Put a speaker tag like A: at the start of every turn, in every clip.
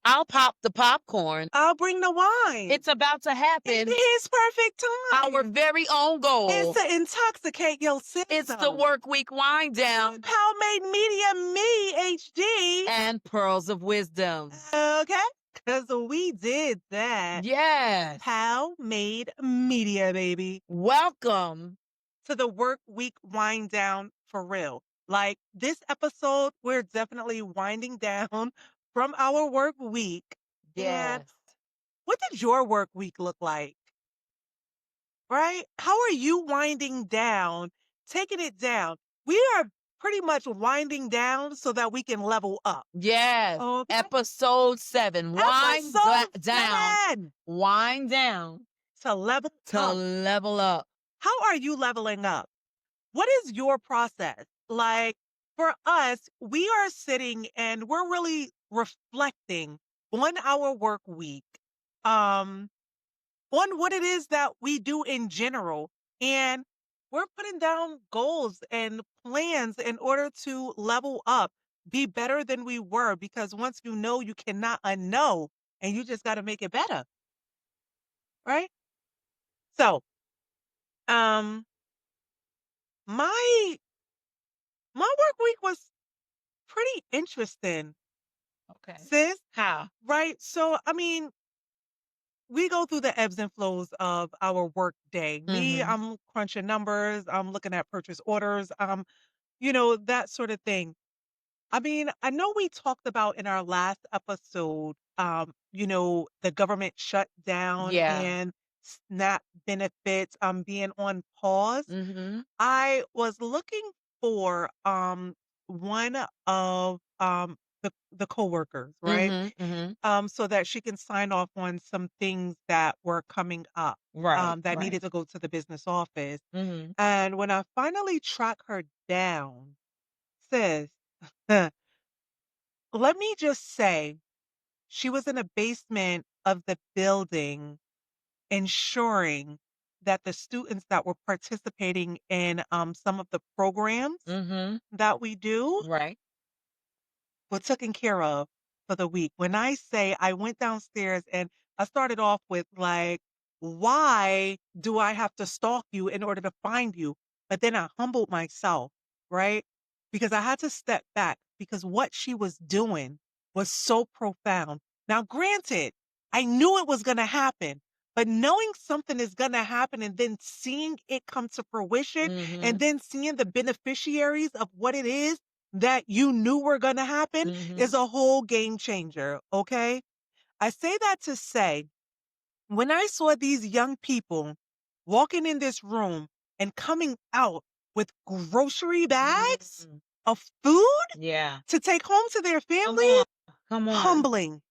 A: I'll pop the popcorn.
B: I'll bring the wine.
A: It's about to
B: It's
A: happen.
B: his perfect
A: Our
B: time.
A: very own
B: It's
A: goal.
B: to intoxicate your
A: It's the
B: system.
A: work week wind down
B: How made media me, HD.
A: and pearls of wisdom.
B: Okay? Because we did that.
A: Yes.
B: How made media, baby.
A: Welcome.
B: To the work week wind down for real. Like this episode, we're definitely winding down from our work week. And
A: Yes.
B: what did your work week look like? Right? How are you winding down, taking it down? We are pretty much winding down so that we can level up.
A: Yes.
B: Okay.
A: Episode 7. Wind
B: Episode
A: down.
B: 7
A: Wind down
B: to level
A: to
B: up.
A: level up.
B: How are you leveling up? What is your process? Like for us, we are sitting and we're really reflecting on our work week, um, on what it is that we do in general. And we're putting down goals and plans in order to level up, be better than we were. Because once you know, you cannot unknow, and you just got to make it better. Right. So, um, my my work week was pretty interesting,
A: Okay.
B: sis.
A: How?
B: Right? So, I mean, we go through the ebbs and flows of our work day. Me,
A: Mm-hmm.
B: I'm crunching numbers, I'm looking at purchase orders, that sort of thing. I mean, I know we talked about in our last episode, the government shutdown
A: Yeah.
B: and SNAP benefits being on pause.
A: Mm-hmm.
B: I was looking for one of the coworkers, right?
A: Mm-hmm. Mm-hmm.
B: So that she can sign off on some things that were coming up,
A: Right.
B: that
A: Right.
B: needed to go to the business office.
A: Mm-hmm.
B: And when I finally track her down, sis, let me just say, she was in the basement of the building ensuring that the students that were participating in some of the programs
A: Mm-hmm.
B: that we do
A: Right.
B: were taken care of for the week. When I say I went downstairs and I started off with like, why do I have to stalk you in order to find you? But then I humbled myself, right? Because I had to step back because what she was doing was so profound. Now, granted, I knew it was going to happen, but knowing something is going to happen and then seeing it come to fruition
A: Mm-hmm.
B: and then seeing the beneficiaries of what it is that you knew were gonna happen
A: Mm-hmm.
B: is a whole game changer, okay? I say that to say, when I saw these young people walking in this room and coming out with grocery bags
A: Mm.
B: of food
A: Yeah.
B: to take home to their
A: Come
B: families,
A: on. Come on.
B: humbling,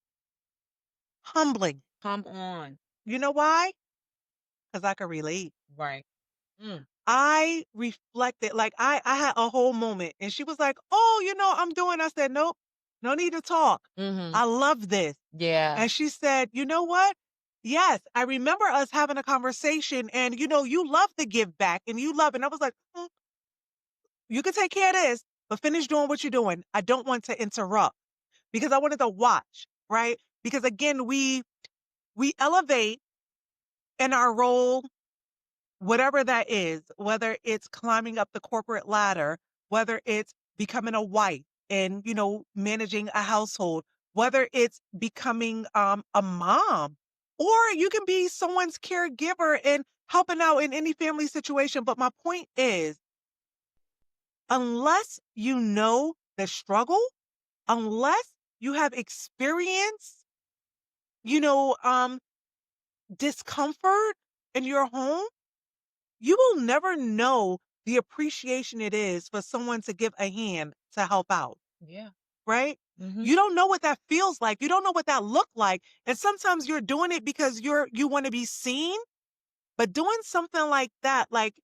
B: humbling.
A: Come on.
B: You know why? Because I could relate.
A: Right. Mm.
B: I reflected, like I had a whole moment and she was like, "Oh, I'm doing." I said, "Nope, no need to talk.
A: Mm-hmm.
B: I love this."
A: Yeah.
B: And she said, "You know what? Yes, I remember us having a conversation and you love to give back and you love." And I was like, you can take care of this, but finish doing what you're doing. I don't want to interrupt because I wanted to watch, right? Because again, we elevate in our role, whatever that is, whether it's climbing up the corporate ladder, whether it's becoming a wife and, managing a household, whether it's becoming a mom, or you can be someone's caregiver and helping out in any family situation. But my point is, unless you know the struggle, unless you have experience, you know, um, discomfort in your home, you will never know the appreciation it is for someone to give a hand to help out,
A: Yeah.
B: right?
A: Mm-hmm.
B: You don't know what that feels like. You don't know what that look like. And sometimes you're doing it because you want to be seen, but doing something like that, like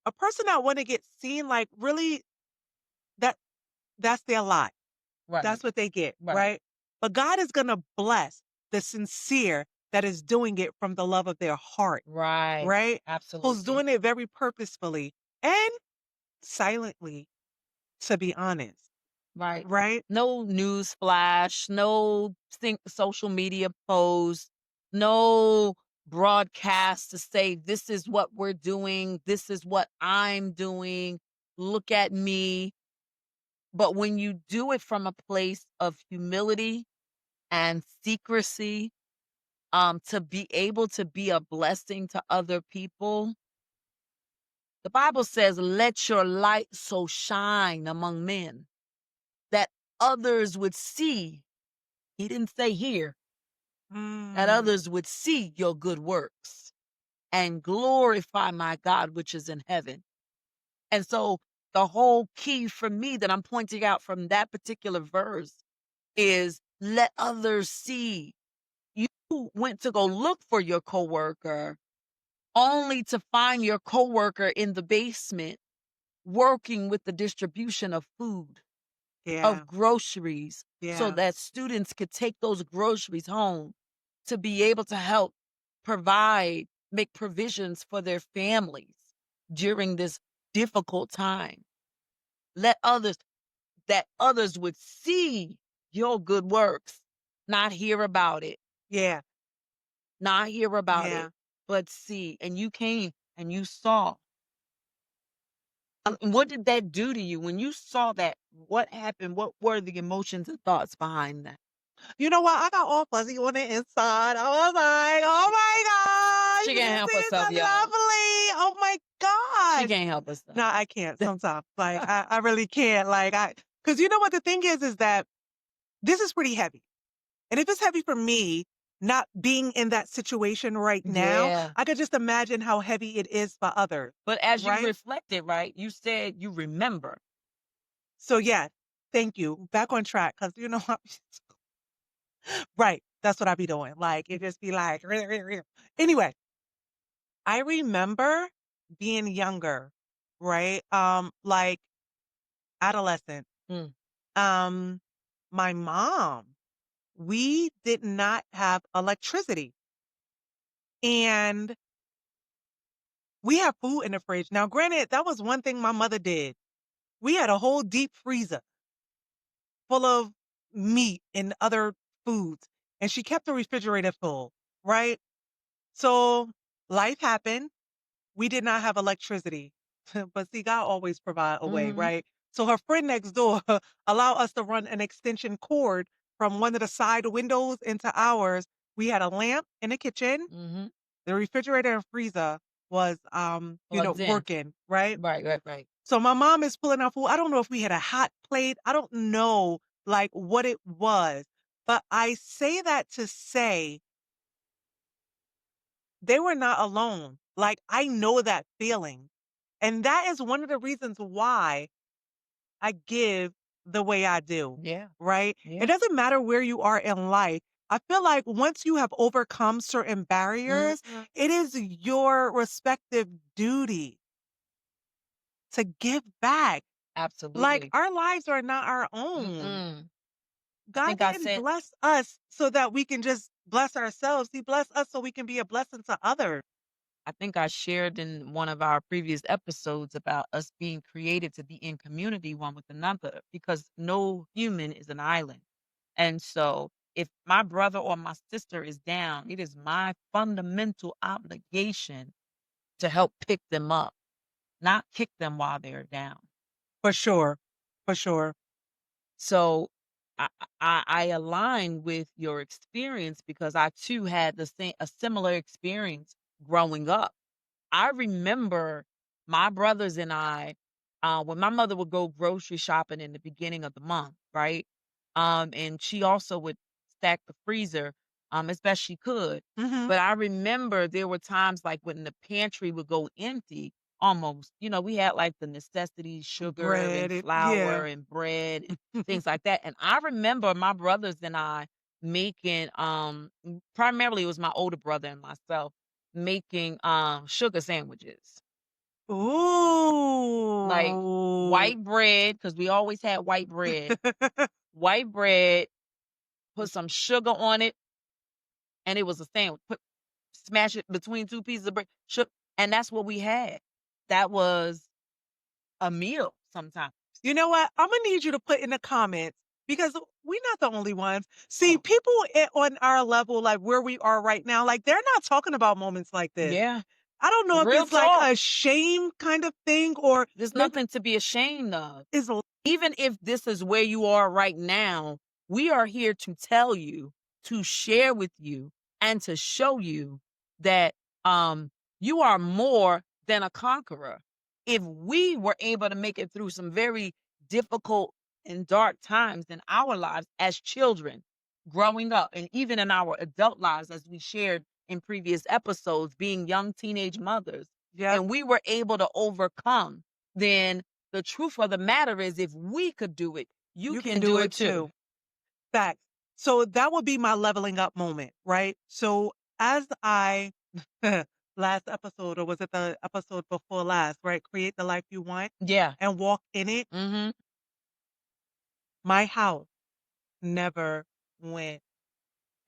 B: a person that want to get seen, like really that that's their lot.
A: Right.
B: That's what they get,
A: Right.
B: right? But God is going to bless the sincere that is doing it from the love of their heart,
A: Right.
B: right? Who's
A: Absolutely.
B: doing it very purposefully and silently, to be honest.
A: Right.
B: right?
A: No news flash, no social media posts, no broadcast to say, this is what we're doing, this is what I'm doing, look at me. But when you do it from a place of humility and secrecy, to be able to be a blessing to other people, the Bible says, let your light so shine among men that others would see. He didn't say here, that
B: Mm,
A: others would see your good works and glorify my God, which is in heaven. And so the whole key for me that I'm pointing out from that particular verse is let others see. You went to go look for your coworker only to find your coworker in the basement working with the distribution of food,
B: yeah,
A: of groceries, so
B: yeah,
A: that students could take those groceries home to be able to help provide, make provisions for their families during this difficult time. Let others, that others would see your good works, not hear about it,
B: yeah,
A: not hear about
B: yeah.
A: it, but see. And you came and you saw. And what did that do to you when you saw that? What happened? What were the emotions and thoughts behind that?
B: You know what? I got all fuzzy on the inside. I was like, oh my
A: She
B: gosh,
A: can't help
B: this is
A: herself, y'all.
B: lovely. Oh my
A: She
B: gosh.
A: can't help herself.
B: No, I can't sometimes. Like, I really can't. Because you know what the thing is that this is pretty heavy. And if it's heavy for me, not being in that situation right now,
A: Yeah.
B: I could just imagine how heavy it is for others,
A: But as you
B: right?
A: reflected, right, you said you remember.
B: So, yeah, thank you. Back on track because, you know, right. That's what I be doing. Like, it just be like, anyway, I remember being younger, right? Like adolescent.
A: Mm,
B: Um, my mom, we did not have electricity. And we have food in the fridge. Now, granted, that was one thing my mother did. We had a whole deep freezer full of meat and other foods, and she kept the refrigerator full, right? So life happened. We did not have electricity, but see, God always provide a way,
A: mhm,
B: right? So her friend next door allowed us to run an extension cord from one of the side windows into ours. We had a lamp in the kitchen.
A: mhm.
B: The refrigerator and freezer was,
A: Plugged in.
B: working, right?
A: Right, right, right.
B: So my mom is pulling out food. I don't know if we had a hot plate. I don't know like what it was, but I say that to say they were not alone. Like I know that feeling. And that is one of the reasons why I give the way I do,
A: Yeah,
B: right? It
A: yeah.
B: doesn't matter where you are in life. I feel like once you have overcome certain barriers,
A: Mhm.
B: it is your respective duty to give back. Like
A: Absolutely.
B: our lives are not our own.
A: Mm-mm. I
B: God
A: think I
B: didn't
A: said
B: bless us so that we can just bless ourselves. He blessed us so we can be a blessing to others.
A: I think I shared in one of our previous episodes about us being created to be in community one with another because no human is an island. And so if my brother or my sister is down, it is my fundamental obligation to help pick them up, not kick them while they're down.
B: For sure. For sure.
A: So I align with your experience because I too had a similar experience growing up. I remember my brothers and I, when my mother would go grocery shopping in the beginning of the month, right? And she also would stack the freezer, as best she could.
B: Hmm.
A: But I remember there were times like when the pantry would go empty almost, we had like the necessities, sugar and
B: Yeah.
A: flour and bread and things like that. And I remember my brothers and I making, primarily it was my older brother and myself making, sugar sandwiches, like
B: Ooh.
A: white bread because we always had white bread, put some sugar on it, and it was a sandwich. Smash it between 2 pieces of bread, and that's what we had. That was a meal. sometimes.
B: You know what? I'm gonna need you to put in the comments because we're not the only ones. See,
A: Oh,
B: people on our level, like where we are right now, like they're not talking about moments like this.
A: yeah.
B: I don't know if
A: Real
B: it's like
A: talk.
B: a shame kind of thing or
A: There's
B: maybe
A: nothing to be ashamed of.
B: is
A: Even if this is where you are right now, we are here to tell you, to share with you, and to show you that you are more than a conqueror. If we were able to make it through some very difficult and dark times in our lives as children growing up, and even in our adult lives, as we shared in previous episodes, being young teenage mothers,
B: yep,
A: and we were able to overcome, then the truth of the matter is, if we could do it, you
B: you can
A: can
B: do
A: do
B: it
A: it too.
B: too. Facts. So that would be my leveling up moment, right? So as I last episode, or was it the episode before last, right? Create the life you want
A: Yeah.
B: and walk in it.
A: Mhm.
B: My house never went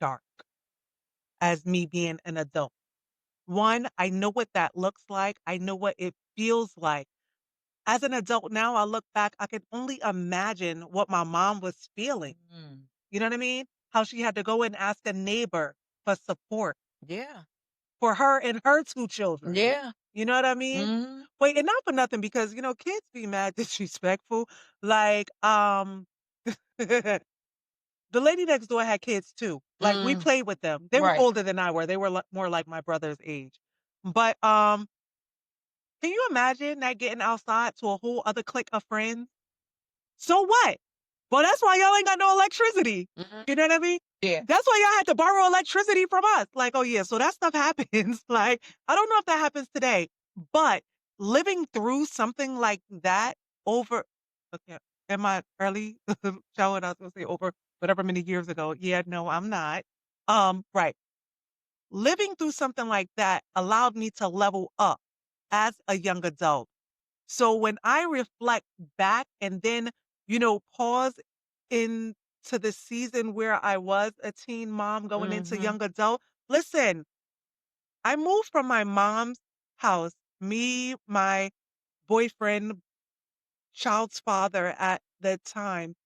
B: dark as me being an adult. One, I know what that looks like. I know what it feels like. As an adult now, I look back, I can only imagine what my mom was feeling.
A: Mm.
B: You know what I mean? How she had to go and ask a neighbor for support
A: Yeah.
B: for her and her 2 children.
A: Yeah.
B: You know what I mean?
A: Mhm.
B: Wait, and not for nothing because, kids be mad disrespectful. Like, the lady next door had kids too. Like, we
A: Mm.
B: played with them. They were
A: Right.
B: older than I were. They were more like my brother's age. But, can you imagine that getting outside to a whole other clique of friends? So what? Well, that's why y'all ain't got no electricity.
A: Mhm.
B: You know what I mean?
A: Yeah.
B: That's why y'all had to borrow electricity from us. Like, oh yeah, so that stuff happens. Like, I don't know if that happens today, but living through something like that over, okay, in my early childhood, I was gonna say over whatever many years ago. Yeah, no, I'm not. Right. Living through something like that allowed me to level up as a young adult. So when I reflect back and then, pause into the season where I was a teen mom going into
A: Mhm.
B: young adult, listen, I moved from my mom's house, me, my boyfriend, child's father at the time,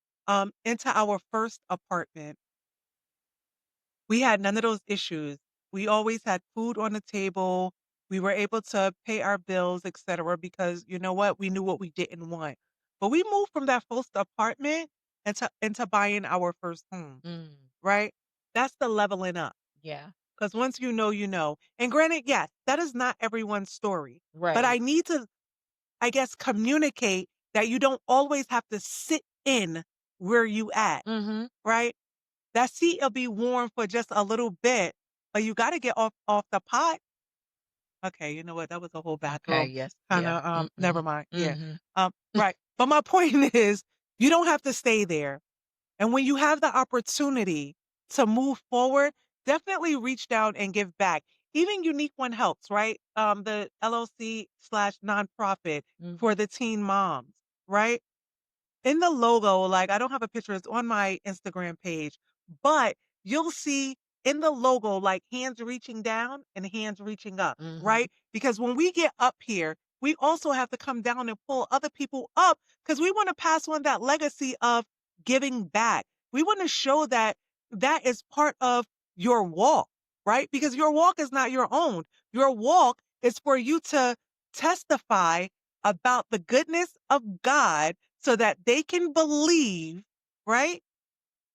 B: into our first apartment. We had none of those issues. We always had food on the table. We were able to pay our bills, etcetera, because you know what? We knew what we didn't want. But we moved from that first apartment into buying our first home,
A: Mm.
B: right? That's the leveling up.
A: Yeah.
B: Because once you know, you know. And granted, yes, that is not everyone's story. But I
A: Right.
B: need to, I guess, communicate that you don't always have to sit in where you at,
A: Mhm.
B: right? That seat will be warm for just a little bit, but you gotta get off the pot. Okay, you know what? That was a whole
A: Okay,
B: bathroom
A: yes. Yeah.
B: kinda, never
A: Mm-mm.
B: mind. Yeah.
A: Mhm.
B: Right. But my point is, you don't have to stay there. And when you have the opportunity to move forward, definitely reach down and give back. Even Unique One Helps, right? The LLC/nonprofit
A: Mhm.
B: for the teen moms, right? In the logo, like, I don't have a picture, it's on my Instagram page, but you'll see in the logo, like, hands reaching down and hands reaching up,
A: Mhm.
B: right? Because when we get up here, we also have to come down and pull other people up because we wanna pass on that legacy of giving back. We wanna show that that is part of your walk, right? Because your walk is not your own. Your walk is for you to testify about the goodness of God so that they can believe, right?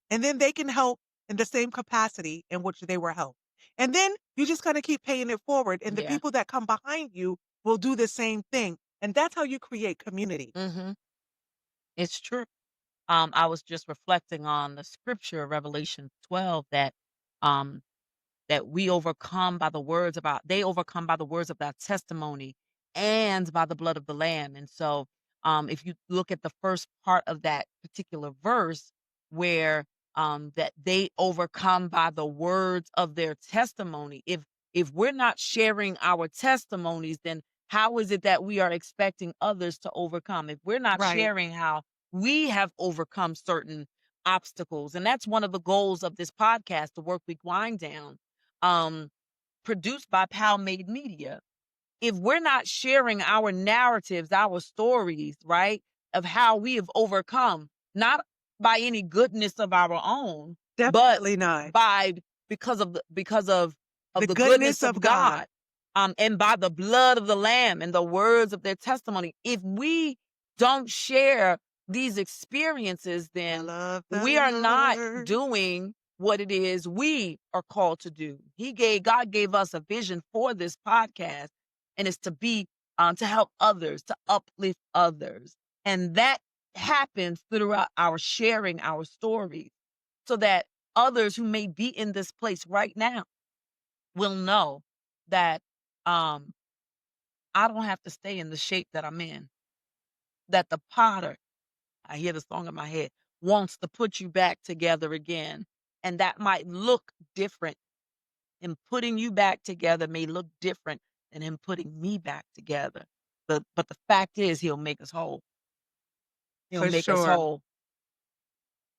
B: And then they can help in the same capacity in which they were helped. And then you just kind of keep paying it forward, and the
A: Yeah.
B: people that come behind you will do the same thing. And that's how you create community.
A: Mhm. It's true. I was just reflecting on the scripture, Revelation 12, um that we overcome by the words of our they overcome by the words of our testimony and by the blood of the lamb. And so if you look at the first part of that particular verse, where that they overcome by the words of their testimony, if we're not sharing our testimonies, then how is it that we are expecting others to overcome if we're not
B: Right.
A: sharing how we have overcome certain obstacles? And that's one of the goals of this podcast, the Work Week Wind Down, um, produced by Pal Made Media. If we're not sharing our narratives, our stories, right? of how we have overcome, not by any goodness of our own, but
B: Definitely not.
A: by because of
B: The
A: the
B: goodness
A: goodness of
B: of God.
A: God, and by the blood of the Lamb and the words of their testimony. If we don't share these experiences,
B: I
A: then
B: love the
A: we are not
B: Lord.
A: doing what it is we are called to do. God gave us a vision for this podcast, and it's to be to help others, to uplift others. And that happens throughout our sharing our stories so that others who may be in this place right now will know that um I don't have to stay in the shape that I'm in. That the potter, I hear the song in my head, wants to put you back together again. And that might look different. And putting you back together may look different than him putting me back together. But the fact is he'll make us whole. He'll
B: For
A: make us
B: sure.
A: whole.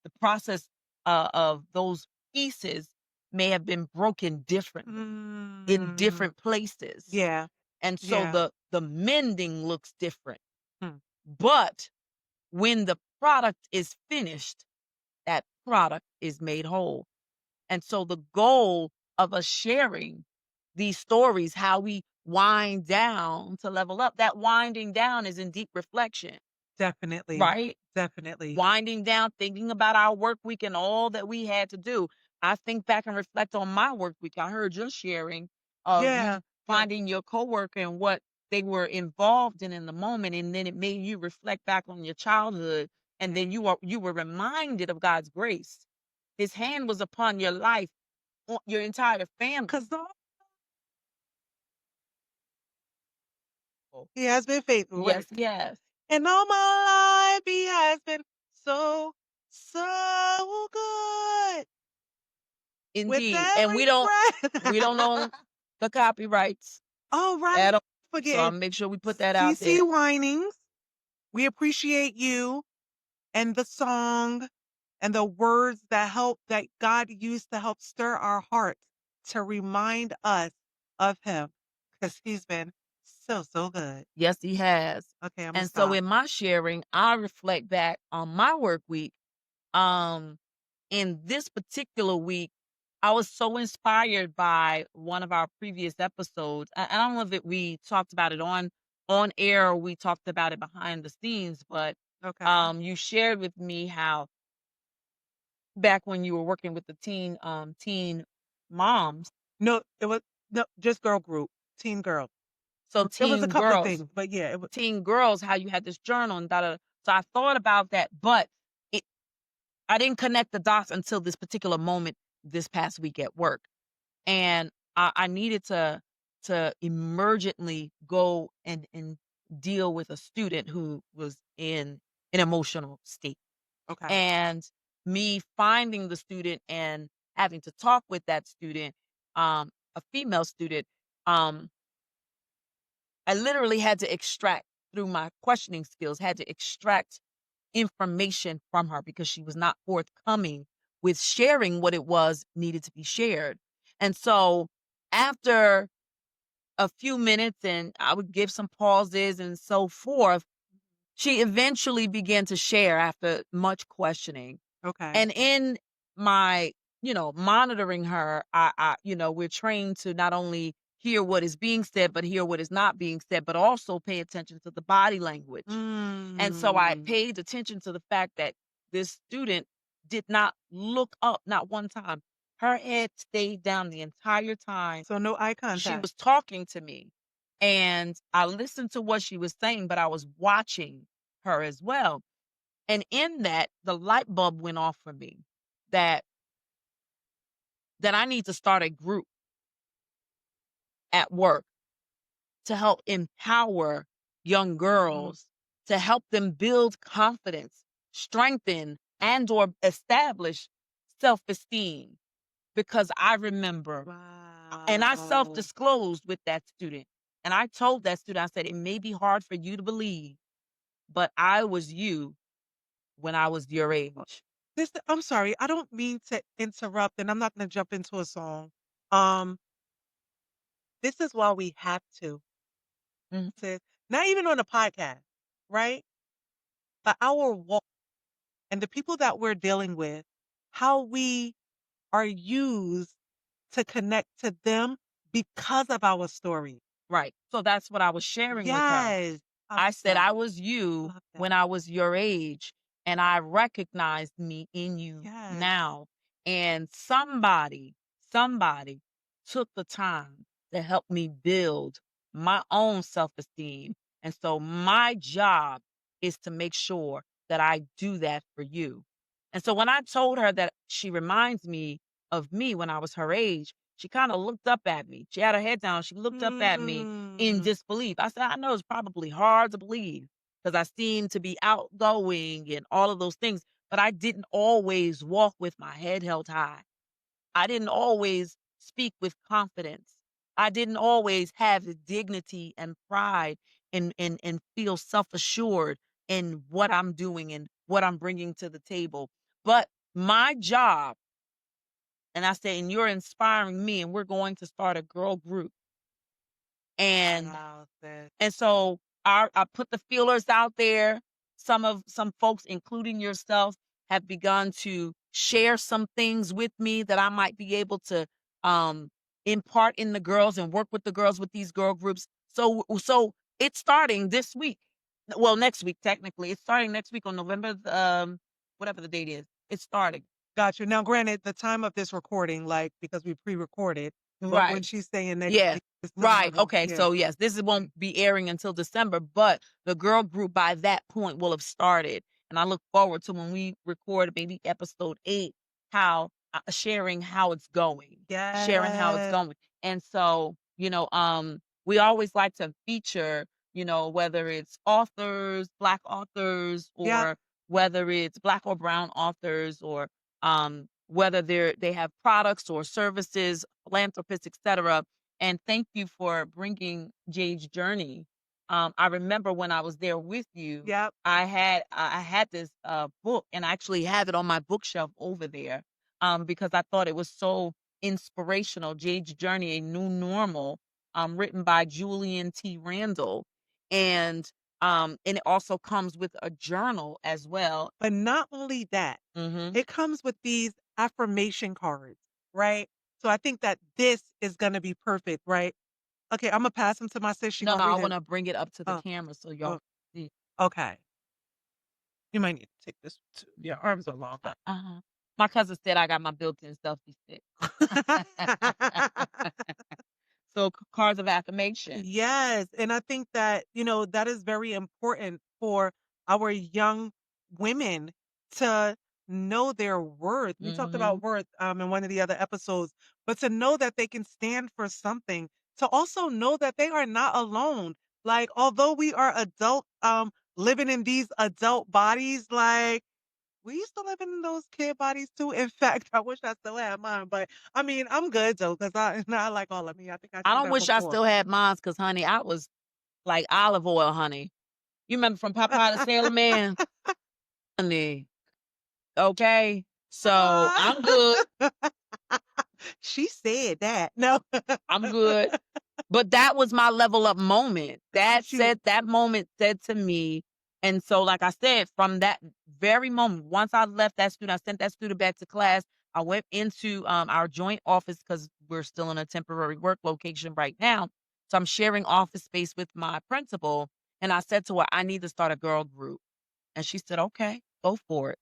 A: The process of those pieces may have been broken differently in
B: Mm.
A: different places.
B: Yeah.
A: And so
B: Yeah.
A: the mending looks different.
B: Hmm.
A: But when the product is finished, that product is made whole. And so the goal of us sharing these stories, how we wind down to level up, that winding down is in deep reflection,
B: Definitely.
A: right?
B: Definitely.
A: Winding down, thinking about our work week and all that we had to do. I think back and reflect on my work week. I heard your sharing of
B: Yeah.
A: you
B: Yeah.
A: finding your coworker and what they were involved in the moment, and then it made you reflect back on your childhood, and then you were reminded of God's grace. His hand was upon your life, on your entire family.
B: Because he has been faithful.
A: Yes,
B: Right.
A: yes,
B: And all my life, he has been so, so good with
A: indeed. And
B: every
A: we don't
B: breath.
A: own the copyrights
B: All
A: at
B: right.
A: all. So I'll
B: Forgetting
A: make sure we put that out
B: CC
A: there.
B: Winings. We appreciate you and the song and the words that God used to help stir our hearts to remind us of him because he's been so, so good.
A: Yes, he has.
B: Okay, I'm gonna
A: And so
B: stop.
A: in my sharing, I reflect back on my work week. Um, in this particular week, I was so inspired by one of our previous episodes. I don't know if we talked about it on air or we talked about it behind the scenes, but
B: Okay.
A: you shared with me how back when you were working with the teen moms,
B: No, it was no, just girl group, teen girl.
A: so
B: It was a couple of things, but yeah, it was
A: teen girls, how you had this journal and da da. So I thought about that, but it I didn't connect the dots until this particular moment this past week at work. And I needed to emergently go and deal with a student who was in an emotional state.
B: okay.
A: And me finding the student and having to talk with that student, a female student, um, I literally had to extract through my questioning skills, had to extract information from her because she was not forthcoming with sharing what it was needed to be shared. And so after a few minutes and I would give some pauses and so forth, she eventually began to share after much questioning.
B: Okay.
A: And in my, monitoring her, we're trained to not only hear what is being said, but hear what is not being said, but also pay attention to the body language. And so I
B: Mm.
A: paid attention to the fact that this student did not look up, not one time. Her head stayed down the entire time
B: So no eye
A: she
B: contact.
A: was talking to me. And I listened to what she was saying, but I was watching her as well. And in that, the light bulb went off for me that that I need to start a group at work to help empower young
B: Mm.
A: girls, to help them build confidence, strengthen and or establish self-esteem. Because I remember, and I
B: Wow.
A: self-disclosed with that student. And I told that student, I said, it may be hard for you to believe, but I was you when I was your age.
B: I'm sorry, I don't mean to interrupt, and I'm not gonna jump into a song. Um, this is why we have to
A: Mhm.
B: not even on a podcast, right? but our walk and the people that we're dealing with, how we are used to connect to them because of our story.
A: Right. So that's what I was sharing with her.
B: Yes. I
A: I
B: love
A: said,
B: that.
A: I was
B: I
A: you
B: love that.
A: when I was your age, and I recognized me in you
B: Yes.
A: now. And somebody took the time to help me build my own self esteem. And so my job is to make sure that I do that for you. And so when I told her that she reminds me of me when I was her age, she kind of looked up at me. She had her head down. She looked up at me in
B: Mm.
A: disbelief. I said, I know it's probably hard to believe because I seem to be outgoing and all of those things, but I didn't always walk with my head held high. I didn't always speak with confidence. I didn't always have the dignity and pride and feel self-assured in what I'm doing and what I'm bringing to the table. But my job, and I say, and you're inspiring me, and we're going to start a girl group. And
B: Wow, sis.
A: And so I put the feelers out there. Some folks, including yourself, have begun to share some things with me that I might be able to um, impart in the girls and work with the girls with these girl groups. So it's starting this week. Well, next week technically. It's starting next week on November whatever the date is. It's starting.
B: Got you. Now, granted, the time of this recording, like, because we pre-recorded, but when
A: Right.
B: she's saying next
A: Yeah.
B: week, it's still
A: Right.
B: not going.
A: Okay.
B: Yeah.
A: So yes, this won't be airing until December, but the girl group by that point will have started. And I look forward to when we record maybe episode 8, how sharing how it's going, sharing how it's
B: Yes.
A: going. And so, we always like to feature, whether it's authors, black authors,
B: Yep.
A: or whether it's black or brown authors, or whether they have products or services, philanthropists, etc. And thank you for bringing Jade's Journey. I remember when I was there with you,
B: Yep.
A: I had this book, and I actually have it on my bookshelf over there, because I thought it was so inspirational. Jade's Journey, a New Normal, written by Julian T. Randall, and it also comes with a journal as well.
B: But not only that,
A: Hmm.
B: it comes with these affirmation cards, right? So I think that this is gonna be perfect, right? Okay, I'm gonna pass them to my sis. She
A: No,
B: gonna
A: no, I
B: read
A: want
B: it.
A: to bring it up to the
B: Oh,
A: camera so y'all
B: oh,
A: can see.
B: okay. You might need to take this too. Your arms are long.
A: Uh-huh. My cousin said I got my built-in selfie stick. So, cards of affirmation.
B: Yes, and I think that, that is very important for our young women to know their worth. We talked
A: Mhm.
B: about worth in one of the other episodes, but to know that they can stand for something, to also know that they are not alone. Like, although we are adult living in these adult bodies, like we used to live in those kid bodies too. In fact, I wish I still had mine, but I mean, I'm good though, because I I like all of me. I think I
A: I
B: shared
A: don't
B: that
A: wish I
B: before.
A: still had mine, cause honey, I was like olive oil, honey. You remember from Popeye the Sailor Man? Honey, okay? So, I'm good.
B: She said that. No.
A: I'm good. But that was my level up moment.
B: Got you.
A: That moment said to me, and so, like I said, from that very moment, once I left that student, I sent that student back to class. I went into our joint office because we're still in a temporary work location right now. So I'm sharing office space with my principal. And I said to her, I need to start a girl group. And she said, okay, go for it.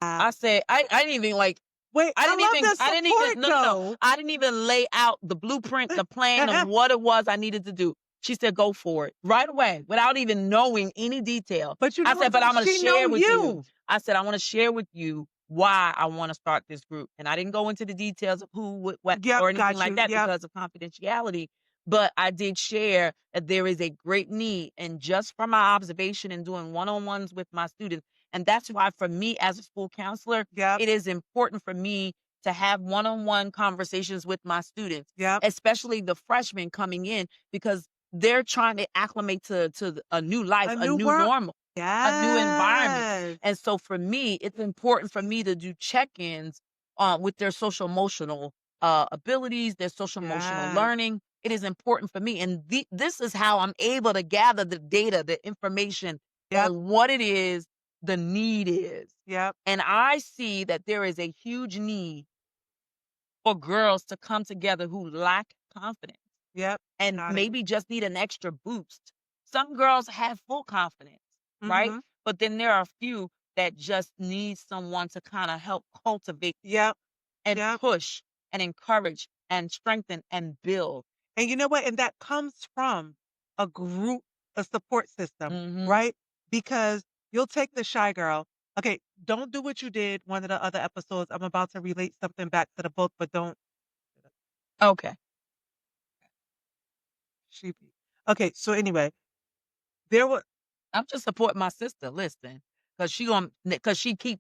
A: I
B: Wow.
A: said, I didn't even like
B: Wait, I love the
A: I didn't even
B: support
A: no.
B: though.
A: I didn't even lay out the blueprint, the plan of what it was I needed to do. She said, "Go for it." Right away, without even knowing any detail.
B: But you know
A: I
B: what?
A: said, "But I'm gonna
B: She know
A: share with you."
B: you.
A: I said, "I wanna share with you why I wanna start this group." And I didn't go into the details of who, what,
B: Yep,
A: or anything
B: got
A: like
B: you.
A: that
B: Yep,
A: because of confidentiality. But I did share that there is a great need, and just from my observation and doing one-on-ones with my students, and that's why for me as a school counselor,
B: yep,
A: it is important for me to have one-on-one conversations with my students,
B: yep.
A: especially the freshmen coming in, because they're trying to acclimate to a new life,
B: A
A: a
B: new
A: new
B: world.
A: normal, a new environment.
B: Yes.
A: And so for me, it's important for me to do check-ins with their social emotional abilities, their social emotional
B: Yes.
A: learning. It is important for me. And this is how I'm able to gather the data, the information
B: Yep.
A: on what it is the need is.
B: Yep.
A: And I see that there is a huge need for girls to come together who lack confidence
B: Yep.
A: and
B: Got it.
A: maybe just need an extra boost. Some girls have full confidence, right?
B: Mhm.
A: But then there are a few that just need someone to kind of help cultivate
B: Yep.
A: and
B: Yep.
A: push and encourage and strengthen and build.
B: And you know what? And that comes from a group, a support system,
A: Mhm.
B: right? Because you'll take the shy girl. Okay, don't do what you did one of the other episodes. I'm about to relate something back to the book, but don't
A: Okay.
B: sheepy. Okay, so anyway, there was
A: I'm just supporting my sister, listen, cause she keep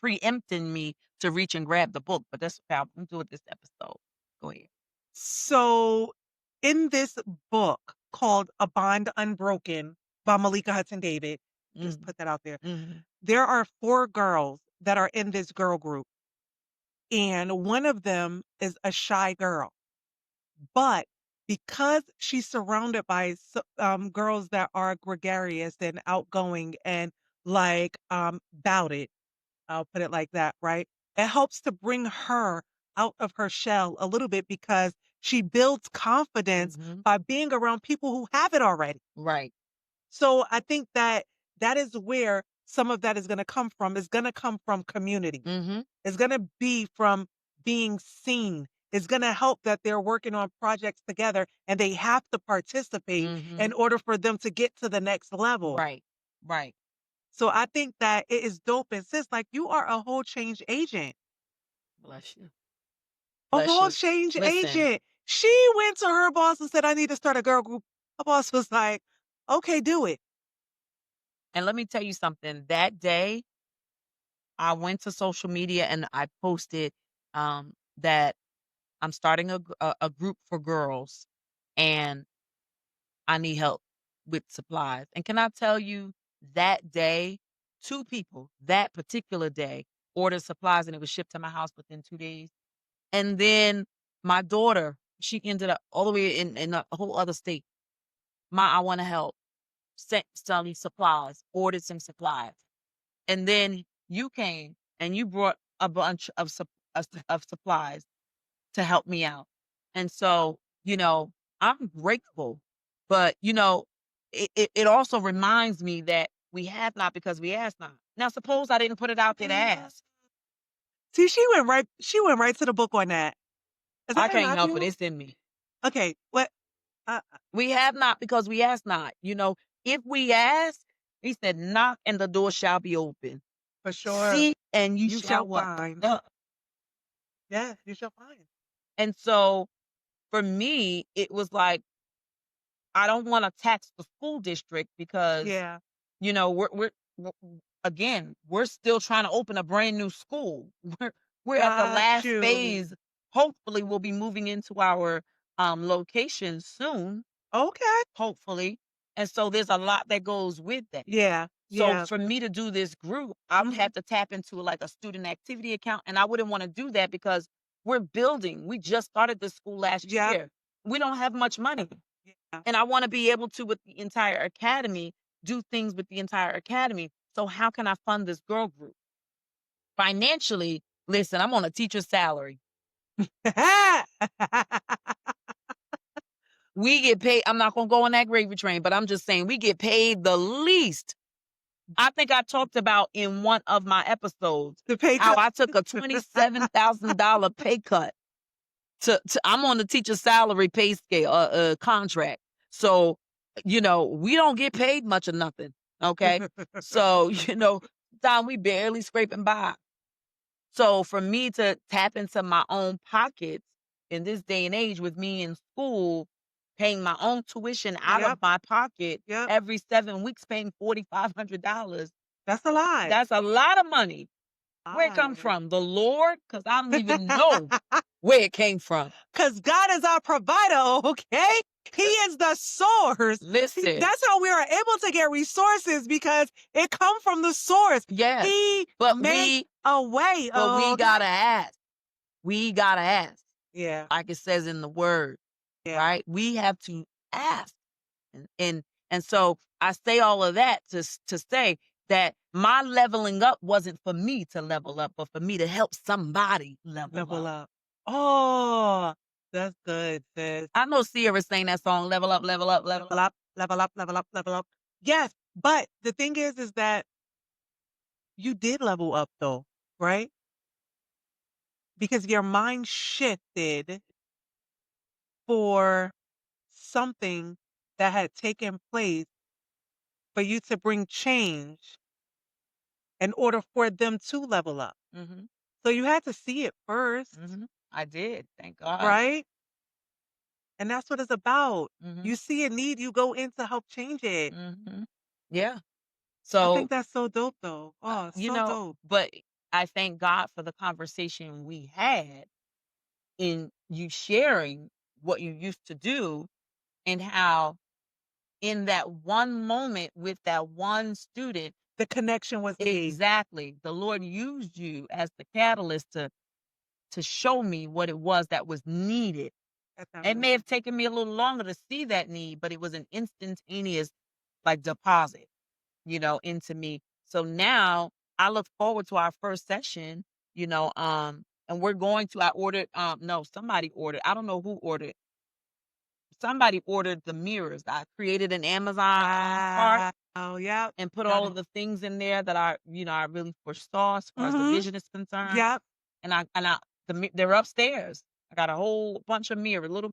A: preempting me to reach and grab the book, but that's okay, I'm doing this episode. Go ahead.
B: so in this book called A Bond Unbroken by Malika Hudson David, just
A: Mhm.
B: put that out there.
A: Mhm.
B: There are 4 girls that are in this girl group, and one of them is a shy girl. But because she's surrounded by girls that are gregarious and outgoing and like about it, I'll put it like that, right? It helps to bring her out of her shell a little bit because she builds confidence
A: Mhm.
B: by being around people who have it already.
A: Right.
B: So I think that that is where some of that is going to come from. It's going to come from community.
A: Mhm.
B: It's gonna be from being seen. It's gonna help that they're working on projects together and they have to participate in
A: Mhm.
B: order for them to get to the next level.
A: Right. Right.
B: So I think that it is dope and sis, like you are a whole change agent.
A: Bless you.
B: A
A: Bless
B: whole
A: you.
B: change
A: Listen,
B: agent. She went to her boss and said, I need to start a girl group. Her boss was like, okay, do it.
A: and let me tell you something. That day, I went to social media and I posted that I'm starting a group for girls, and I need help with supplies. And can I tell you that day, 2 people that particular day ordered supplies and it was shipped to my house within 2 days. And then my daughter, she ended up all the way in a whole other state. "Ma, I wanna help." Sent some supplies, ordered some supplies. And then you came and you brought a bunch of supplies to help me out. And so, I'm grateful, but it also reminds me that we have not because we ask not. Now, suppose I didn't put it out there to ask.
B: See, she went right to the book on that. Is
A: I
B: that in
A: can't help it.
B: Matthew?
A: It's in me.
B: Okay, what
A: We have not because we ask not. If we ask, he said, knock and the door shall be open.
B: for sure.
A: Seek and you
B: You shall
A: shall what?
B: find.
A: Uh,
B: Yeah, you shall find.
A: And so for me, it was like, I don't want to tax the school district because,
B: Yeah.
A: again, we're still trying to open a brand new school. We're at the
B: Got
A: last
B: you.
A: phase. Hopefully, we'll be moving into our location soon,
B: Okay.
A: hopefully. And so there's a lot that goes with that.
B: Yeah,
A: So
B: yeah.
A: for me to do this group, I would
B: Mhm.
A: have to tap into like a student activity account. And I wouldn't want to do that because we're building. We just started this school last
B: Yep.
A: year. We don't have much money.
B: Yeah.
A: And I want to be able to, with the entire academy, do things with the entire academy. So how can I fund this girl group? Financially, listen, I'm on a teacher's salary. We get paid. I'm not gonna go on that gravy train, but I'm just saying we get paid the least. I think I talked about in one of my episodes
B: The pay
A: how
B: cut.
A: I took a $27,000 pay cut to I'm on the teacher salary pay scale contract. So, we don't get paid much of nothing. Okay. So, Don, we barely scraping by. So for me to tap into my own pockets in this day and age with me in school, paying my own tuition out of
B: Yep,
A: my pocket
B: yep.
A: every 7 weeks, paying $4,500.
B: That's a lot.
A: That's a lot of money. Where it come
B: Lot.
A: from? The Lord? Because I don't even know where it came from.
B: 'Cause God is our provider, okay? He is the source.
A: Listen,
B: That's how we are able to get resources because it come from the source.
A: yes,
B: He
A: but
B: make
A: we
B: a way,
A: but we
B: okay?
A: gotta ask. We gotta ask,
B: Yeah,
A: like it says in the word,
B: yeah.
A: right? We have to ask, and And so I say all of that to say that my leveling up wasn't for me to level up, but for me to help somebody level
B: Level
A: up.
B: up. Oh, that's good, sis.
A: I know Sierra sang that song, level up, level up, level
B: Level
A: up.
B: up, level up, level up, level up. Yes, but the thing is that you did level up though, right? Because your mind shifted for something that had taken place for you to bring change in order for them to level up.
A: Mhm.
B: So you had to see it first,
A: Mhm. I did, thank God.
B: right? And that's what it's about.
A: Mhm.
B: You see a need, you go in to help change it.
A: Mhm. Yeah.
B: I
A: So,
B: think that's so dope though. Oh,
A: you
B: so
A: know,
B: dope.
A: but I thank God for the conversation we had in you sharing what you used to do and how in that one moment with that one student,
B: The connection was made
A: exactly, the Lord used you as the catalyst to show me what it was that was needed.
B: at that
A: It may
B: moment.
A: have taken me a little longer to see that need, but it was an instantaneous like deposit, into me. So now I look forward to our first session, and we're going to I ordered no, somebody ordered. I don't know who ordered. Somebody ordered the mirrors. I created an Amazon cart
B: Wow. Yep.
A: and put
B: Got
A: all of
B: it.
A: the things in there that I really foresaw as far as the
B: Mhm.
A: vision is concerned.
B: Yep.
A: They're upstairs. I got a whole bunch of mirrors, little.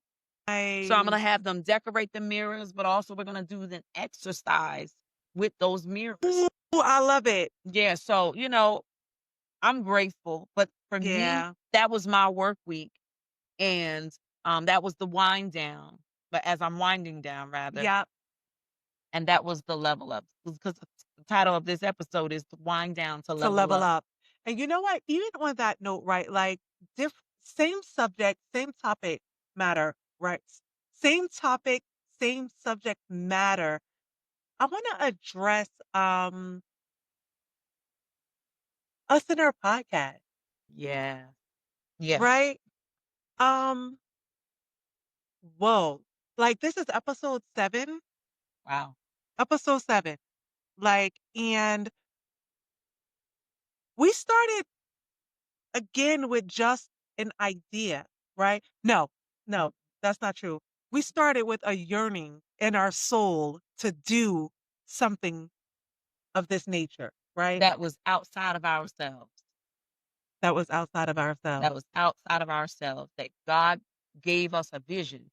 A: So I'm gonna
B: Nice.
A: have them decorate the mirrors, but also we're gonna do an exercise with those mirrors.
B: Ooh, I love it.
A: Yeah, so I'm grateful, but for me,
B: Yeah.
A: that was my work week, and that was the wind down. But as I'm winding down, rather,
B: Yep.
A: and that was the level up because the title of this episode is "The Wind Down to
B: To
A: Level
B: level
A: Up."
B: up. And you know what? Even on that note, right? Like same subject, same topic matter, right? Same topic, same subject matter. I want to address us in our podcast,
A: Yeah. Yes.
B: right? Um, whoa. Like this is episode 7.
A: Wow.
B: Episode 7. Like, and we started again with just an idea, right? No, no, that's not true. We started with a yearning in our soul to do something of this nature, right?
A: That was outside of ourselves.
B: That was outside of
A: That
B: ourselves.
A: was outside of ourselves. That God gave us a vision.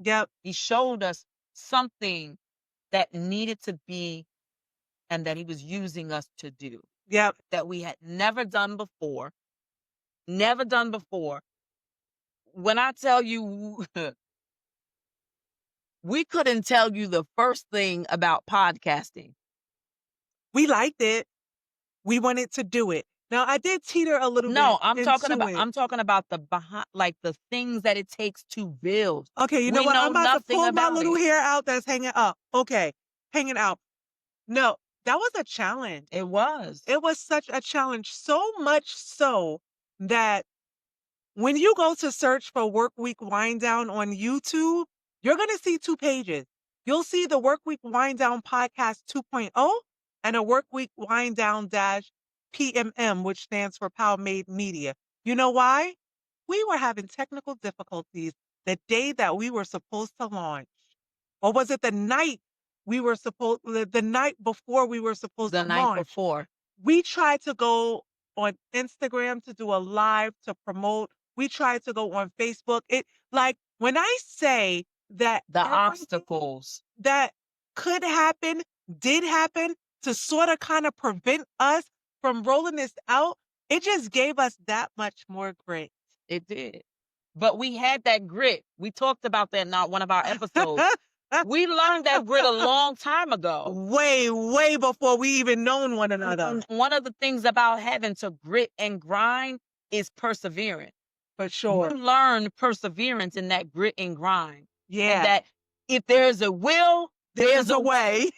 B: Yep,
A: He showed us something that needed to be and that he was using us to do
B: yep.
A: that we had never done before. Never done before. When I tell you, we couldn't tell you the first thing about podcasting.
B: We liked it. We wanted to do it. Now I did teeter a little
A: No,
B: bit
A: I'm talking
B: into
A: about
B: it.
A: I'm talking about the behind, like the things that it takes to build.
B: Okay, you know
A: We
B: what?
A: know
B: I'm about to
A: nothing
B: pull my
A: about
B: little
A: it.
B: hair out that's hanging up. Okay, hanging out. No, that was a challenge.
A: It was.
B: It was such a challenge, so much so that when you go to search for Work Week Wind Down on YouTube, you're going to see 2 pages. You'll see the Work Week Wind Down Podcast 2.0 and a Work Week Wind Down dash PMM, which stands for Power Made Media. You know why? We were having technical difficulties the day that we were supposed to launch. Or was it the night the night before we were supposed
A: The
B: to
A: night
B: launch?
A: before.
B: We tried to go on Instagram to do a live to promote. We tried to go on Facebook. It like when I say that
A: The
B: everything
A: obstacles.
B: that could happen did happen to sort of kind of prevent us from rolling this out, it just gave us that much more grit.
A: It did. But we had that grit. We talked about that in one of our episodes. We learned that grit a long time ago.
B: Way, way before we even known one another.
A: One of the things about having to grit and grind is perseverance.
B: For
A: You
B: sure.
A: learn perseverance in that grit and grind. And
B: Yeah.
A: that if there's a will,
B: There's a way.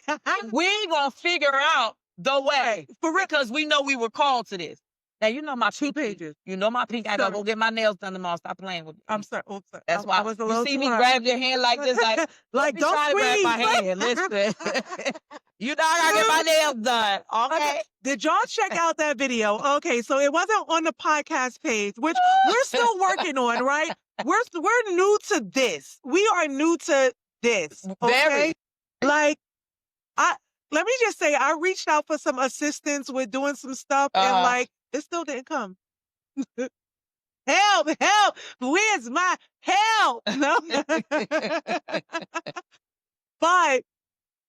A: we gonna figure out the way
B: For real.
A: because we know we were called to this. Now you know my
B: 2
A: pinky.
B: pages.
A: You know my pink. I gotta
B: Sorry.
A: go get my nails done tomorrow. Stop playing with me.
B: I'm sorry. Oh, sorry.
A: That's
B: I
A: why
B: was a
A: you
B: little
A: see
B: too
A: me
B: hard.
A: grab your hand like this, like
B: Like,
A: be
B: don't
A: trying to grab my
B: squeeze.
A: hand. Listen, you know I gotta get my nails done. Okay.
B: Okay. Did y'all check out that video? Okay, so it wasn't on the podcast page, which we're still working on, right? We're new to this. We are new to this. Okay.
A: Very.
B: Like, let me just say, I reached out for some assistance with doing some stuff, and like, it still didn't come. Help! Help! Where's my help? No. But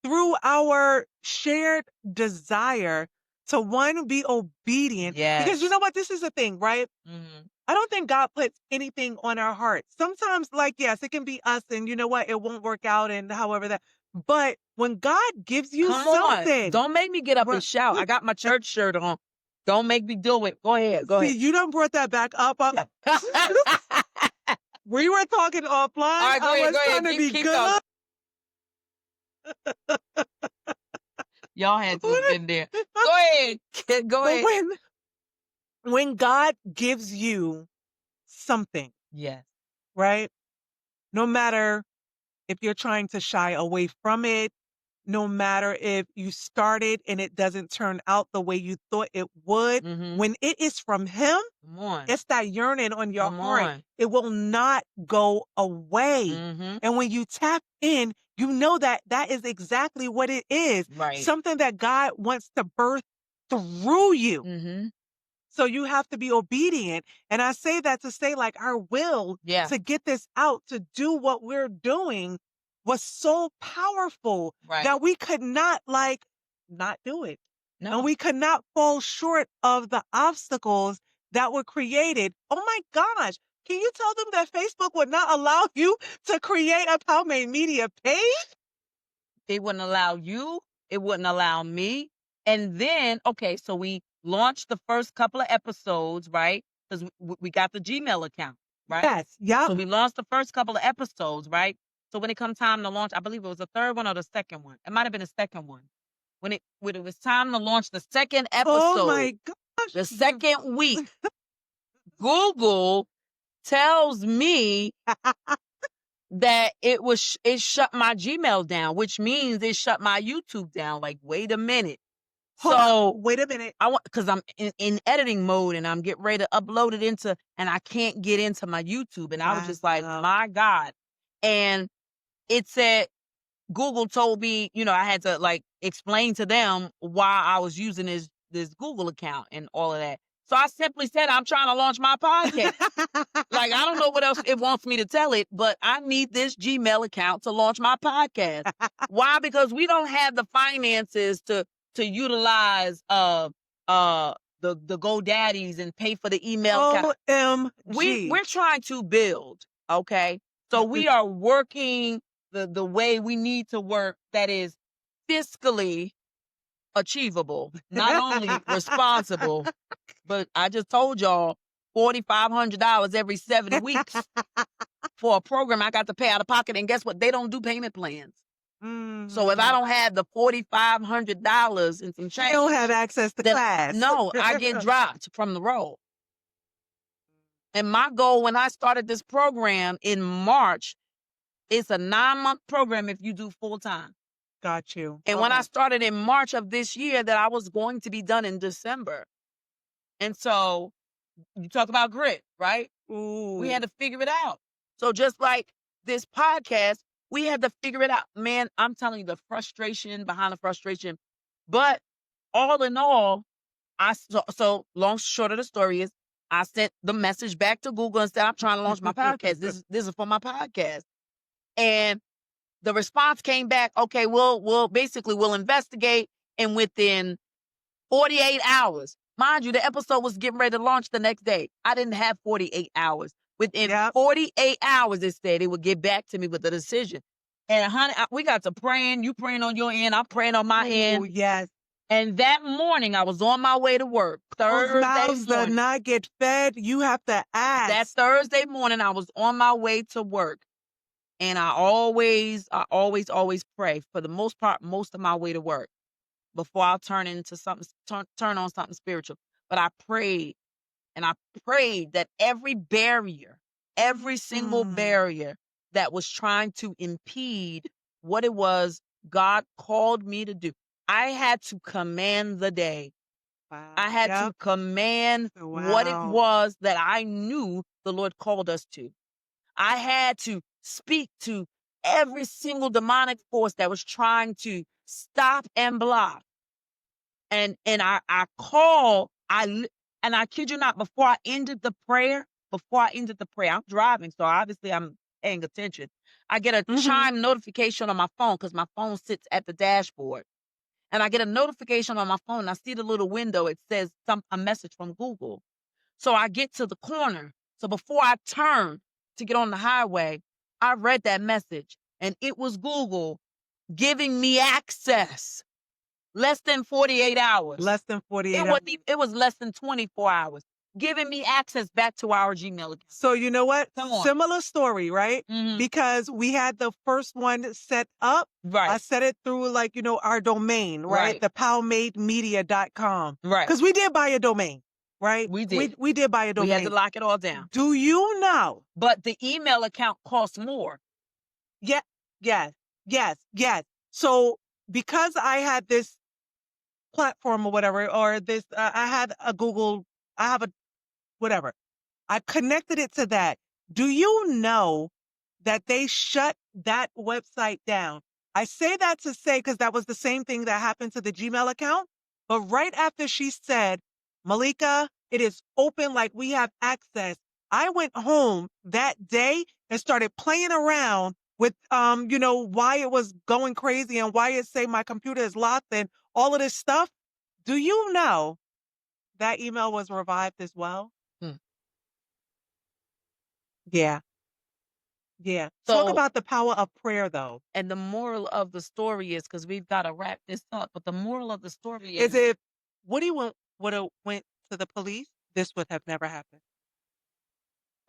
B: through our shared desire to one, be obedient. Because you
A: Yes.
B: know what? This is the thing, right?
A: Mhm.
B: I don't think God puts anything on our hearts. Sometimes, like, yes, it can be us, and you know what? It won't work out, and however that. But when God gives you
A: Come on.
B: something,
A: Don't make me get up
B: right?
A: and shout. I got my church shirt on. Don't make me do it. Go ahead. Go
B: See,
A: ahead.
B: you done brought that back up. We were talking offline.
A: All right, go
B: I
A: ahead.
B: was
A: Go ahead.
B: trying to be
A: Keep
B: good.
A: Y'all had to have been there. Go ahead. Go
B: But
A: ahead.
B: when God gives you something,
A: Yes.
B: right? No matter if you're trying to shy away from it, no matter if you started and it doesn't turn out the way you thought it would,
A: Mm-hmm.
B: when it is from Him,
A: Come on.
B: it's that yearning on your
A: Come
B: heart.
A: on.
B: It will not go away.
A: Mm-hmm.
B: And when you tap in, you know that that is exactly what it is.
A: Right.
B: Something that God wants to birth through you.
A: Mm-hmm.
B: So you have to be obedient. And I say that to say, like, our will
A: Yeah.
B: to get this out, to do what we're doing was so powerful
A: Right.
B: that we could not, like, not do it.
A: No.
B: And we could not fall short of the obstacles that were created. Oh my gosh. Can you tell them that Facebook would not allow you to create a Palmade Media page?
A: It wouldn't allow you. It wouldn't allow me. And then, okay, so we launched the first couple of episodes, right? Because we got the Gmail account, right?
B: Yes. Yep.
A: So we launched the first couple of episodes, right? So when it come time to launch, I believe it was the third one or the second one. It might have been the second one. When it was time to launch the second episode,
B: Oh my gosh.
A: the second week, Google tells me that it shut my Gmail down, which means it shut my YouTube down. Like, wait a minute.
B: Hold on.
A: So
B: Wait a minute.
A: I want, because I'm in editing mode and I'm getting ready to upload it into, and I can't get into my YouTube. And I was just like,
B: Wow.
A: my God. And it said, Google told me, I had to like explain to them why I was using this Google account and all of that. So I simply said, I'm trying to launch my podcast. Like, I don't know what else it wants me to tell it, but I need this Gmail account to launch my podcast. Why? Because we don't have the finances to utilize the GoDaddies and pay for the email account.
B: OMG.
A: We're trying to build, okay? So we are working the way we need to work, that is fiscally achievable, not only responsible, but I just told y'all $4,500 every 7 weeks for a program I got to pay out of pocket. And guess what? They don't do payment plans. So if I don't have the $4,500 and some change,
B: I don't have access to class.
A: No, I get dropped from the roll. And my goal when I started this program in March, it's a 9-month program if you do full time.
B: Got you.
A: And when I started in March of this year, that I was going to be done in December. And so you talk about grit, right?
B: Ooh.
A: We had to figure it out. So just like this podcast, we had to figure it out. Man, I'm telling you, the frustration behind the frustration. But all in all, so long short of the story is, I sent the message back to Google and said, I'm trying to launch my podcast. This is for my podcast. And the response came back, okay, we'll investigate. And within 48 hours, mind you, the episode was getting ready to launch the next day. I didn't have 48 hours. Within 48 hours, it said it would get back to me with the decision. And honey, we got to praying. You praying on your end. I'm praying on my end.
B: Oh, yes.
A: And that morning, I was on my way to work.
B: Those mouths that not get fed, you have to ask.
A: That Thursday morning, I was on my way to work. And I always pray, for the most part, most of my way to work, before I turn on something spiritual. but I prayed, and I prayed that every barrier, every single
B: Mm.
A: barrier that was trying to impede what it was God called me to do, I had to command the day.
B: Wow.
A: I had to
B: Yep.
A: command what it
B: Wow.
A: was that I knew the Lord called us to. I had to speak to every single demonic force that was trying to stop and block. And I call, and I kid you not, before I ended the prayer, I'm driving, so obviously I'm paying attention. I get a
B: Mhm.
A: chime notification on my phone because my phone sits at the dashboard. And I get a notification on my phone. And I see the little window. It says a message from Google. So I get to the corner. So before I turn to get on the highway, I read that message, and it was Google giving me access. Less than 48 hours.
B: Less than 48
A: It
B: hours.
A: wasn't it was less than 24 hours, giving me access back to our Gmail account.
B: So you know what?
A: Come on.
B: Similar story, right?
A: Mhm.
B: Because we had the first one set up. I
A: Right,
B: set it through like, our domain, right?
A: Right.
B: The powmademedia.com.
A: right.
B: Because we did buy a domain, right?
A: We did.
B: We did buy a
A: We had to
B: domain.
A: lock it all down.
B: Do you know?
A: But the email account costs more.
B: Yeah, yes, yes, yes. So because I had this platform or whatever, or this, I had a Google, I have a whatever. I connected it to that. Do you know that they shut that website down? I say that to say, because that was the same thing that happened to the Gmail account. But right after she said, Malika, it is open, like we have access, I went home that day and started playing around with, why it was going crazy and why it say my computer is locked and all of this stuff. Do you know that email was revived as well?
A: Hmm.
B: Yeah. Yeah. Talk
A: So,
B: about the power of prayer, though.
A: and the moral of the story is, because we've got to wrap this up, but the moral of the story
B: Is
A: is,
B: if Woody would have went to the police, this would have never happened.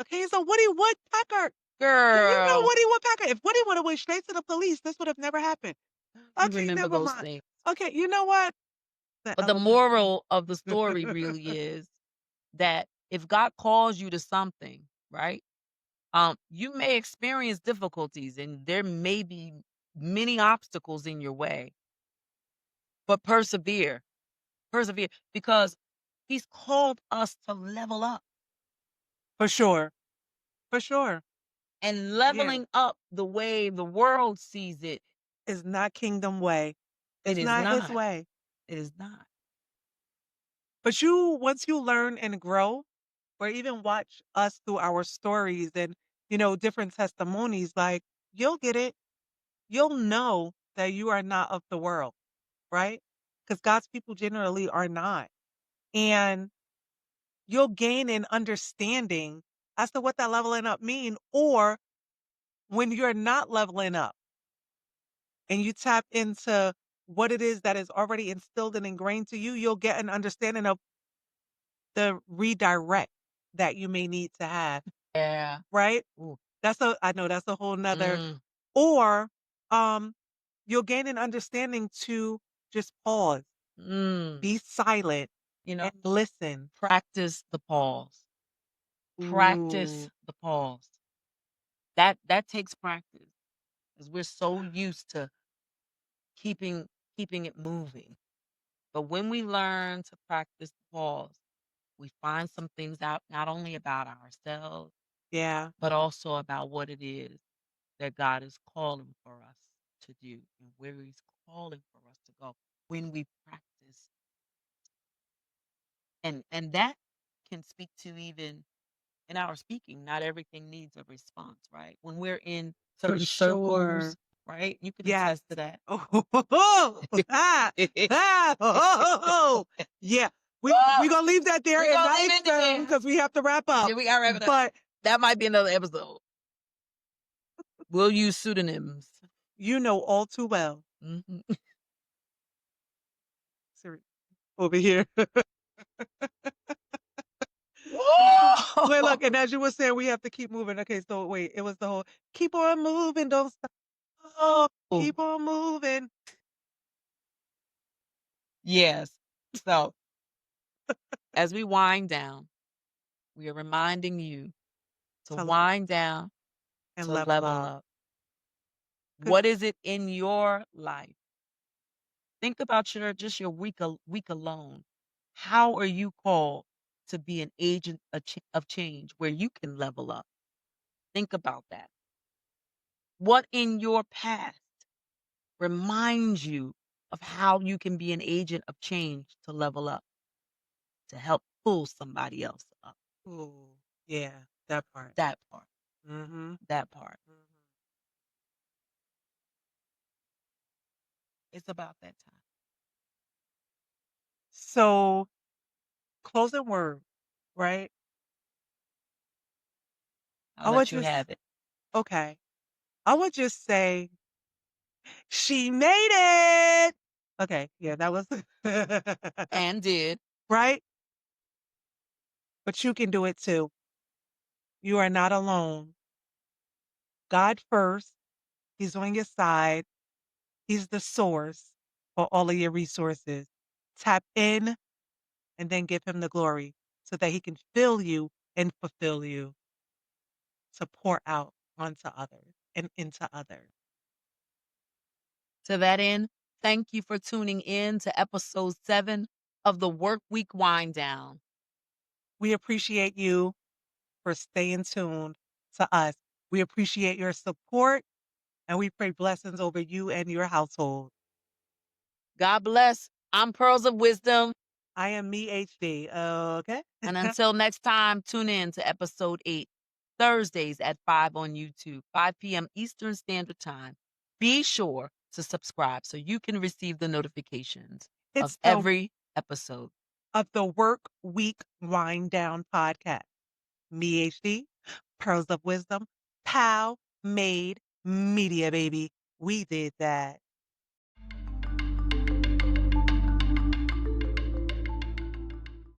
B: Okay, so Woody Woodpecker. Do you know
A: girl,
B: Woody Woodpecker? If Woody would have went straight to the police, this would have never happened.
A: you
B: Okay,
A: remember
B: never
A: those
B: mind.
A: things.
B: Okay, you know what? The
A: But the
B: elephant.
A: moral of the story really is that if God calls you to something, right? You may experience difficulties and there may be many obstacles in your way, but persevere. Persevere, because he's called us to level up.
B: For sure. For sure.
A: And
B: Yeah.
A: leveling up the way the world sees it,
B: It's not kingdom way.
A: it
B: It's
A: is
B: not his
A: not.
B: way.
A: It is not.
B: But once you learn and grow, or even watch us through our stories and, different testimonies, like you'll get it. You'll know that you are not of the world, right? Because God's people generally are not. And you'll gain an understanding as to what that leveling up mean, or when you're not leveling up and you tap into what it is that is already instilled and ingrained to you, you'll get an understanding of the redirect that you may need to have,
A: Yeah.
B: right?
A: Ooh.
B: I know that's a whole nother,
A: Mm,
B: or um you'll gain an understanding to just pause,
A: mm.
B: be silent,
A: You know,
B: and listen.
A: practice the pause.
B: Ooh,
A: Practice the pause. That takes practice, because we're so used to keeping keeping it moving. But when we learn to practice the pause, we find some things out, not only about ourselves,
B: yeah,
A: but also about what it is that God is calling for us to do and where He's calling for us to go when we practice. And that can speak to, even in our speaking, not everything needs a response, right? When we're in
B: for
A: certain
B: sure.
A: circles, right? You can
B: Yes.
A: attest to that.
B: Oh, ah, ah, yeah. We
A: Oh,
B: gonna leave that there
A: we
B: and
A: gonna
B: not
A: leave it
B: expound
A: there.
B: because we have to wrap up.
A: Yeah, we gotta wrap it up.
B: But
A: That might be another episode. We'll use pseudonyms.
B: you know all too well.
A: Mhm.
B: Siri, over here. Wait,
A: Whoa!
B: look, and as you were saying, we have to keep moving. Okay, so wait, it was the whole keep on moving, don't stop. Oh, keep on moving.
A: Yes. So As we wind down, we are reminding you to
B: To l
A: wind down,
B: and
A: to
B: level
A: level
B: up.
A: up.
B: 'Cause
A: What is it in your life? Think about your week alone. How are you called to be an agent of change where you can level up? Think about that. What in your past reminds you of how you can be an agent of change to level up, to help pull somebody else up?
B: ooh, yeah, that part.
A: That part.
B: Mhm,
A: That part.
B: mhm.
A: It's about that time.
B: So, closing word, right?
A: I'll
B: I would
A: let you
B: just
A: have it.
B: okay. I would just say, "She made it!" Okay, yeah, that was
A: And did.
B: right? But you can do it too. You are not alone. God first, He's on your side. He's the source for all of your resources. Tap in and then give Him the glory so that He can fill you and fulfill you to pour out onto others and into others.
A: To that end, thank you for tuning in to episode 7 of the Work Week Wind Down.
B: We appreciate you for staying tuned to us. We appreciate your support and we pray blessings over you and your household.
A: God bless. I'm Pearls of Wisdom.
B: I am me HD. Okay.
A: And until next time, tune in to episode 8, Thursdays at 5 on YouTube, 5 p.m. Eastern Standard Time. Be sure to subscribe so you can receive the notifications of
B: It's the
A: every episode.
B: of the Work Week Wind Down podcast. Me HD, Pearls of Wisdom, Pow Made Media, baby. We did that.